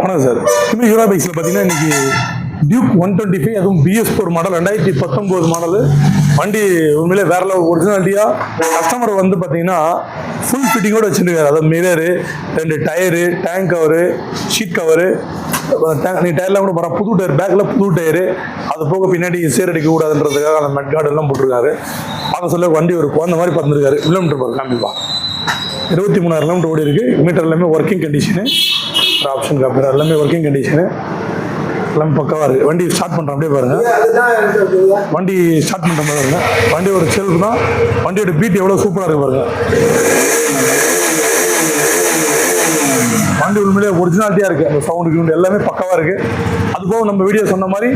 வணக்கம் சார். இப்போ யூரா பைக்ஸில் பார்த்தீங்கன்னா இன்றைக்கி டியூக் 125 அதுவும் BS4 மாடல் 2019 மாடலு வண்டி உண்மையிலே வேற லெவல் ஒரிஜினாலிட்டியாக கஸ்டமர் வந்து பார்த்தீங்கன்னா ஃபுல் ஃபிட்டிங்கோடு வச்சுருக்காரு. அதாவது mirror, 2 tyre, tank cover, sheet cover, நீ டயர்லாம் கூட போகிற புது டயர், பேக்கில் புது டயரு, அது போக பின்னாடி சேரடிக்க கூடாதுன்றதுக்காக அந்த மெட் கார்டு எல்லாம் போட்டிருக்காரு. பார்க்க சொல்ல வண்டி ஒரு குழந்த மாதிரி பார்த்துருக்காரு. கிலோமீட்டர் போகிற காமிப்பா 23,000 கிலோமீட்டர் ஓடி இருக்குது. மீட்டர் எல்லாமே ஒர்க்கிங் கண்டிஷனு, ஆப்ஷன் காப்பி எல்லாமே ஒர்க்கிங் கண்டிஷனு, எல்லாமே பக்கவாக இருக்குது. வண்டி ஸ்டார்ட் பண்ணுறோம் அப்படியே பாருங்கள். வண்டி ஸ்டார்ட் பண்ணுற மாதிரி பாருங்க. வண்டி ஒரு செல்ஃப் தான். வண்டியோட பீட் எவ்வளோ சூப்பராக இருக்குது பாருங்கள். வண்டி உண்மையிலே ஒரிஜினாலிட்டியாக இருக்குது. அந்த சவுண்டு எல்லாமே பக்கவாக இருக்குது. அதுபோக நம்ம வீடியோ சொன்ன மாதிரி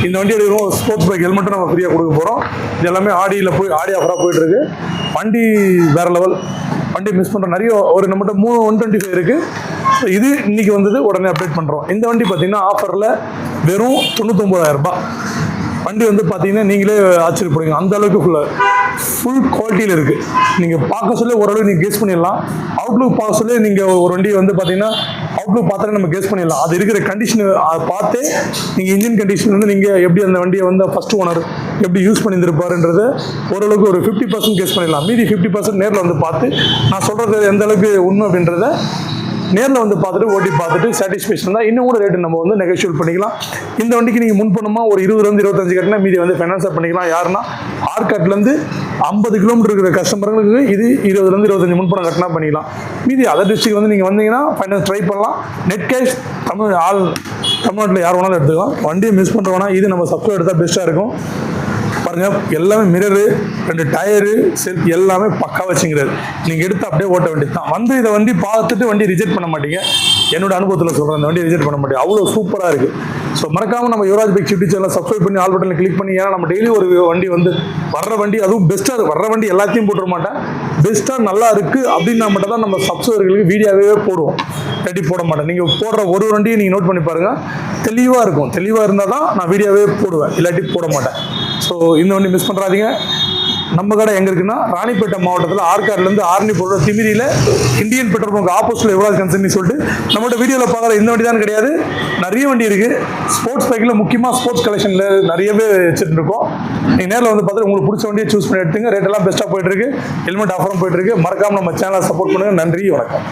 இந்த வண்டியோட ஸ்போர்ட்ஸ் பைக் ஹெல்மெட்டும் நம்ம ஃப்ரீயாக கொடுக்க போகிறோம். இது எல்லாமே ஆடி ஆஃபராக போயிட்டுருக்கு. வண்டி வேறு லெவல். வண்டி மிஸ் பண்ணுற நிறைய ஒரு நம்மகிட்ட 125 இருக்குது. ஸோ இது இன்றைக்கி வந்தது, உடனே அப்டேட் பண்ணுறோம். இந்த வண்டி பார்த்தீங்கன்னா ஆஃபரில் வெறும் 99,000 ரூபாய். வண்டி வந்து பார்த்தீங்கன்னா நீங்களே ஆச்சரியப்படுவீங்க, அந்த அளவுக்கு ஃபுல் குவாலிட்டியில் இருக்குது. நீங்கள் பார்க்க சொல்ல ஓரளவு நீங்கள் கெஸ் பண்ணிடலாம். அவுட்லுக் பார்க்க சொல்ல நீங்கள் ஒரு வண்டி வந்து பார்த்தீங்கன்னா அவுட்லுக் பார்த்தாலே நம்ம கெஸ் பண்ணிடலாம். அது இருக்கிற கண்டிஷன் அதை பார்த்து நீங்கள் இன்ஜின் கண்டிஷன் வந்து நீங்கள் எப்படி அந்த வண்டியை வந்து ஃபர்ஸ்ட் ஓனர் எப்படி யூஸ் பண்ணியிருந்திருப்பாருன்றது ஓரளவுக்கு ஒரு 50% கெஸ் பண்ணிடலாம். மீதி 50% நேரில் வந்து பார்த்து நான் சொல்கிறது எந்த அளவுக்கு உண்மை அப்படின்றத நேரில் வந்து பார்த்துட்டு ஓட்டி பார்த்துட்டு சாட்டிஸ்ஃபேக்ஷன் தான். இன்னும் கூட ரேட்டு நம்ம வந்து நெகோஷியேட் பண்ணிக்கலாம். இந்த வண்டிக்கு நீங்கள் முன்பணமா ஒரு 20-25 கட்டினா மீதி வந்து ஃபைனான்ஸாக பண்ணிக்கலாம். யாருன்னா ஆர்காட்லேருந்து 50 கிலோமீட்டர் இருக்கிற கஸ்டமர்களுக்கு இது 20-25 முன்பணம் கட்டினா பண்ணிக்கலாம். மீதி அதர் டிஸ்ட்ரிக்ட் வந்து நீங்கள் வந்தீங்கன்னா ஃபைனான்ஸ் ட்ரை பண்ணலாம். நெட் கேஷ் தமிழ்நாட்டில் யார் வேணாலும் எடுத்துக்கலாம். வண்டியை மிஸ் பண்ணுறோன்னா இது நம்ம சப்ஸ்கிரைப் எடுத்தால் பெஸ்ட்டாக இருக்கும். பாருங்கள், எல்லாமே மிரரு, 2 டயரு, செல்ஃப் எல்லாமே பக்கா வச்சுங்கிறாரு. நீங்கள் எடுத்து அப்படியே ஓட்ட வேண்டியது தான். வந்து இதை வண்டி பார்த்துட்டு வண்டி ரிஜெக்ட் பண்ண மாட்டீங்க. என்னோட அனுபவத்தில் சொல்கிறேன், இந்த வண்டி ரிஜெக்ட் பண்ண மாட்டேங்க. அவ்வளோ சூப்பராக இருக்குது. ஸோ மறக்காமல் நம்ம Yuvraj bike YouTube channel subscribe பண்ணி ஆல் பட்டனில் கிளிக் பண்ணி. ஏன்னா நம்ம டெய்லி ஒரு வண்டி வந்து வர்ற வண்டி, அதுவும் பெஸ்ட்டாக வர்ற வண்டி எல்லாத்தையும் போட்டுற மாட்டேன். பெஸ்ட்டாக நல்லா இருக்குது அப்படின்னா மட்டும் தான் நம்ம சப்ஸ்கிரைபர்களுக்கு வீடியோவே போடுவோம். ரெடி போட மாட்டேன். நீங்கள் போடுற ஒரு வண்டியை நீங்கள் நோட் பண்ணி பாருங்கள், தெளிவாக இருக்கும். தெளிவாக இருந்தால் தான் நான் வீடியோவே போடுவேன், இல்லாட்டி போட மாட்டேன். ஸோ இந்த வண்டி மிஸ் பண்ணுறாதீங்க. நம்ம கடை எங்கே இருக்குன்னா ராணிப்பேட்டை மாவட்டத்தில் ஆற்காடுலேருந்து ஆரணி போடுற திமிரியில் இந்தியன் பெட்ரோல் பங்க் ஆப்போசிட்டில் யுவராஜ் கன்சல்னி சொல்லிட்டு நம்மகிட்ட வீடியோவில் பார்க்குற இந்த வண்டி தான் கிடையாது, நிறைய வண்டி இருக்குது. ஸ்போர்ட்ஸ் பைக்கில் முக்கியமாக ஸ்போர்ட்ஸ் கலெக்ஷனில் நிறையவே வச்சுட்டு இருக்கோம். நீங்கள் நேரில் வந்து பார்த்துட்டு உங்களுக்கு பிடிச்ச வண்டியை சூஸ் பண்ணி எடுத்துங்க. ரேட்டெல்லாம் பெஸ்ட்டாக போயிட்டுருக்கு. ஹெல்மெட் ஆஃபரும் போயிட்டுருக்கு. மறக்காமல் நம்ம சேனலை சப்போர்ட் பண்ணுங்கள். நன்றி, வணக்கம்.